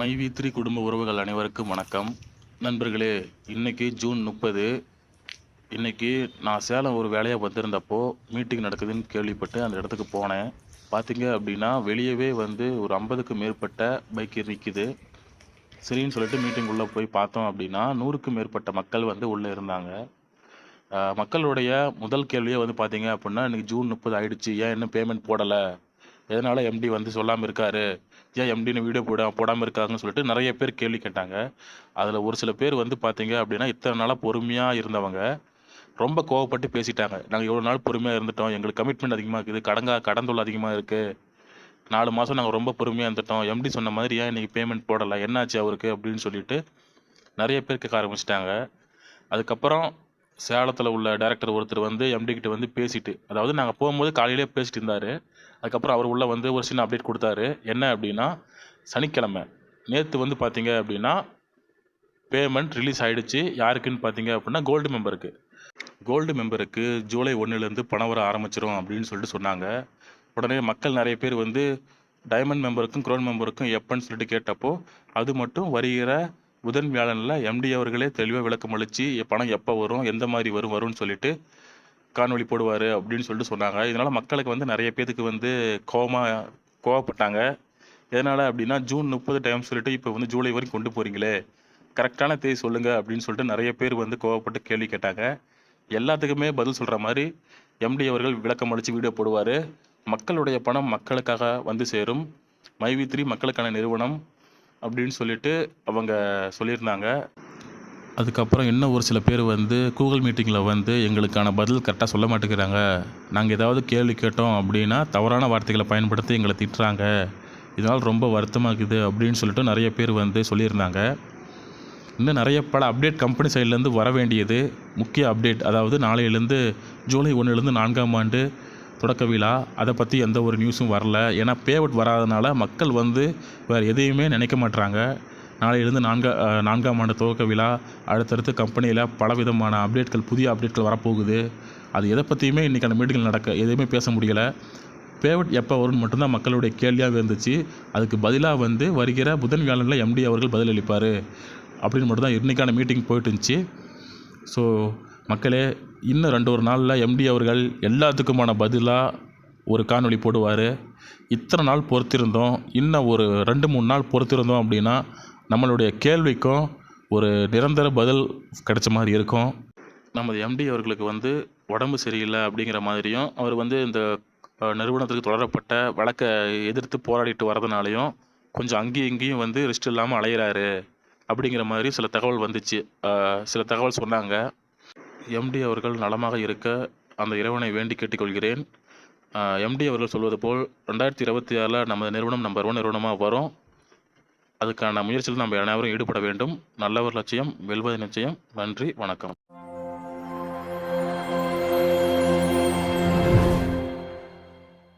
மைவி3 குடும்ப உறவுகள் அனைவருக்கும் வணக்கம். நண்பர்களே, இன்னைக்கு ஜூன் 30. இன்னைக்கு நான் சேலம் ஒரு வேலையாக வந்திருந்தப்போ மீட்டிங் நடக்குதுன்னு கேள்விப்பட்டு அந்த இடத்துக்கு போனேன். பார்த்தீங்க அப்படின்னா வெளியவே வந்து ஒரு 50க்கும் மேற்பட்ட பைக்கு நிற்கிது. சரின்னு சொல்லிட்டு மீட்டிங் உள்ளே போய் பார்த்தோம் அப்படின்னா 100க்கும் மேற்பட்ட மக்கள் வந்து உள்ளே இருந்தாங்க. மக்களுடைய முதல் கேள்வியே வந்து பார்த்தீங்க அப்படின்னா, இன்னைக்கு ஜூன் 30 ஆயிடுச்சு, ஏன் இன்னும் பேமெண்ட் போடலை, எதனால் எம்டி வந்து சொல்லாமல் இருக்காரு, ஏன் எம்டின்னு வீடியோ போடாமல் இருக்காங்கன்னு சொல்லிட்டு நிறைய பேர் கேள்வி கேட்டாங்க. அதில் ஒரு சில பேர் வந்து பார்த்தீங்க அப்படின்னா, இத்தனை நாளாக பொறுமையாக இருந்தவங்க ரொம்ப கோவப்பட்டு பேசிட்டாங்க. நாங்கள் இவ்வளோ நாள் பொறுமையாக இருந்துட்டோம், எங்களுக்கு கமிட்மெண்ட் அதிகமாக இருக்குது, கடன் தொல்லை அதிகமாக இருக்குது, 4 மாதம் நாங்கள் ரொம்ப பொறுமையாக இருந்துட்டோம், எம்டி சொன்ன மாதிரி ஏன் இன்றைக்கி பேமெண்ட் போடலை, என்னாச்சு அவருக்கு அப்படின்னு சொல்லிட்டு நிறைய பேர் கேட்க ஆரம்பிச்சிட்டாங்க. அதுக்கப்புறம் சேலத்தில் உள்ள டைரக்டர் ஒருத்தர் வந்து எம்டி கிட்ட வந்து பேசிட்டு, அதாவது நாங்கள் போகும்போது காலையிலே பேசிட்டு இருந்தார். அதுக்கப்புறம் அவர் உள்ள வந்து ஒரு சின்ன அப்டேட் கொடுத்தாரு. என்ன அப்படின்னா, சனிக்கிழமை நேற்று வந்து பார்த்தீங்க அப்படின்னா பேமெண்ட் ரிலீஸ் ஆகிடுச்சு. யாருக்குன்னு பார்த்தீங்க அப்படின்னா கோல்டு மெம்பருக்கு ஜூலை 1லேருந்து பணம் வர ஆரம்பிச்சிடும் அப்படின்னு சொல்லிட்டு சொன்னாங்க. உடனே மக்கள் நிறைய பேர் வந்து டைமண்ட் மெம்பருக்கும் க்ரௌன் மெம்பருக்கும் எப்போன்னு சொல்லிட்டு கேட்டப்போ, அது மட்டும் வருகிற புதன் வியாழனில் எம்டி அவர்களே தெளிவாக விளக்கம் அளித்து பணம் எப்போ வரும், எந்த மாதிரி வரும்னு சொல்லிட்டு காணொலி போடுவார் அப்படின்னு சொல்லிட்டு சொன்னாங்க. இதனால் மக்களுக்கு வந்து நிறைய பேருக்கு வந்து கோவப்பட்டாங்க. எதனால் அப்படின்னா, ஜூன் 30 டைம் சொல்லிட்டு இப்போ வந்து ஜூலை வரைக்கும் கொண்டு போகிறீங்களே, கரெக்டான தேதி சொல்லுங்கள் அப்படின்னு சொல்லிட்டு நிறைய பேர் வந்து கோவப்பட்டு கேள்வி கேட்டாங்க. எல்லாத்துக்குமே பதில் சொல்கிற மாதிரி எம்டி அவர்கள் விளக்கம் அளித்து வீடியோ போடுவார். மக்களுடைய பணம் மக்களுக்காக வந்து சேரும், மைவி3 மக்களுக்கான நிறுவனம் அப்படின்னு சொல்லிட்டு அவங்க சொல்லியிருந்தாங்க. அதுக்கப்புறம் இன்னும் ஒரு சில பேர் வந்து கூகுள் மீட்டிங்கில் வந்து எங்களுக்கான பதில் கரெக்டாக சொல்ல மாட்டேங்கிறாங்க, நாங்கள் ஏதாவது கேள்வி கேட்டோம் அப்படின்னா தவறான வார்த்தைகளை பயன்படுத்தி எங்களை திட்டுறாங்க, இதனால் ரொம்ப வருத்தமாக இருக்குது அப்படின்னு சொல்லிட்டு நிறைய பேர் வந்து சொல்லியிருந்தாங்க. இன்னும் நிறைய பல அப்டேட் கம்பெனி சைட்லேருந்து வர வேண்டியது முக்கிய அப்டேட். அதாவது நாளையிலேருந்து ஜூலை 1லேருந்து 4ஆம் ஆண்டு தொடக்க விழா, அதை பற்றி எந்த ஒரு நியூஸும் வரல. ஏன்னா பேஅவுட் வராதனால மக்கள் வந்து வேறு எதையுமே நினைக்க மாட்டுறாங்க. நாளையிலேருந்து 4ஆம் ஆண்டு துவக்க விழா, அடுத்தடுத்து கம்பெனியில் பலவிதமான புதிய அப்டேட்கள் வரப்போகுது. அது எதை பற்றியுமே இன்றைக்கான மீட்டிங்கில் எதுவுமே பேச முடியலை. பேஅவுட் எப்போ வரும்னு மட்டும்தான் மக்களுடைய கேள்வியாக இருந்துச்சு. அதுக்கு பதிலாக வந்து வருகிற புதன் வியாழனில் எம்டி அவர்கள் பதிலளிப்பார் அப்படின்னு மட்டும்தான் இன்றைக்கான மீட்டிங் போயிட்டு இருந்துச்சு. ஸோ மக்களே, இன்னும் 2 நாளில் எம்டி அவர்கள் எல்லாத்துக்குமான பதிலாக ஒரு காணொளி போடுவார். இத்தனை நாள் பொறுத்திருந்தோம், இன்னும் ஒரு 2-3 நாள் பொறுத்திருந்தோம் அப்படின்னா நம்மளுடைய கேள்விக்கும் ஒரு நிரந்தர பதில் கிடைச்ச மாதிரி இருக்கும். நமது எம்டி அவர்களுக்கு வந்து உடம்பு சரியில்லை அப்படிங்கிற மாதிரியும், அவர் வந்து இந்த நிறுவனத்துக்கு தொடரப்பட்ட வழக்கை எதிர்த்து போராடிட்டு வரதுனாலையும் கொஞ்சம் அங்கேயும் இங்கேயும் வந்து ரெஸ்ட் இல்லாமல் அலையிறாரு அப்படிங்கிற மாதிரி சில தகவல் வந்துச்சு. சில தகவல் சொன்னாங்க. எம்டி அவர்கள் நலமாக இருக்க அந்த இறைவனை வேண்டி கேட்டுக்கொள்கிறேன். எம்டி அவர்கள் சொல்வது போல் 2026 நமது நிறுவனம் நம்பர் 1 நிறுவனமாக வரும். அதுக்கான முயற்சியில் நம்ம அனைவரும் ஈடுபட வேண்டும். நல்லவர் லட்சியம் வெல்வது நிச்சயம். நன்றி, வணக்கம்.